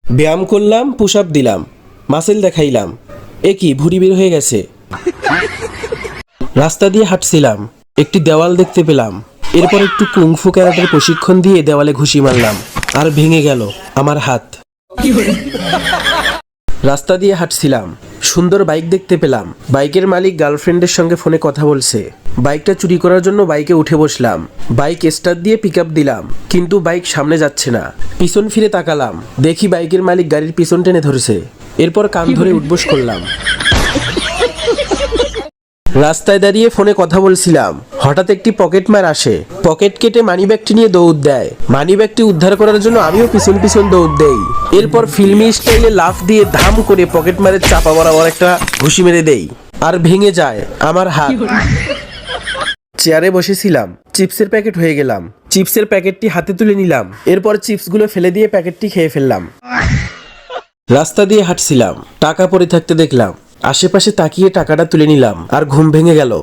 ব্যায়াম করলাম, push up দিলাম, মাসেল দেখাইলাম, এ কি ভুঁড়ি বের হয়ে গেছে। রাস্তা দিয়ে হাঁটছিলাম, একটি দেওয়াল দেখতে পেলাম, এরপর একটু কুংফু ক্যারাটের প্রশিক্ষণ দিয়ে দেওয়ালে ঘুষি মারলাম, আর ভেঙে গেল আমার হাত। রাস্তা দিয়ে হাঁটছিলাম, সুন্দর বাইক দেখতে পেলাম, বাইকের মালিক গার্লফ্রেন্ডের সঙ্গে ফোনে কথা বলছে। বাইকটা চুরি করার জন্য বাইকে উঠে বসলাম, বাইক স্টার্ট দিয়ে পিক আপ দিলাম, কিন্তু বাইক সামনে যাচ্ছে না। পিছন ফিরে তাকালাম, দেখি বাইকের মালিক গাড়ির পিছন টেনে ধরেছে। এরপর কান ধরে উঠবোস করলাম। রাস্তায় দাঁড়িয়ে ফোনে কথা বলছিলাম, হঠাৎ একটি পকেটমার আসে, পকেট কেটে মানিব্যাগটি নিয়ে দৌড় দেয়। মানিব্যাগটি উদ্ধার করার জন্য আমিও পিছন পিছন দৌড় দেই। এরপর ফিল্মি স্টাইলে লাফ দিয়ে ধাম করে পকেটমারের চাপা বরাবর একটা ঘুষি মেরে দেই, আর ভেঙে যায় আমার হাত। চেয়ারে বসেছিলাম, চিপসের প্যাকেট হয়ে গেলাম, চিপসের প্যাকেটটি হাতে তুলে নিলাম, এরপর চিপসগুলো ফেলে দিয়ে প্যাকেটটি খেয়ে ফেললাম। রাস্তা দিয়ে হাঁটছিলাম, টাকা পড়ে থাকতে দেখলাম, আশেপাশে তাকিয়ে টাকাটা তুলে নিলাম, আর ঘুম ভেঙে গেল।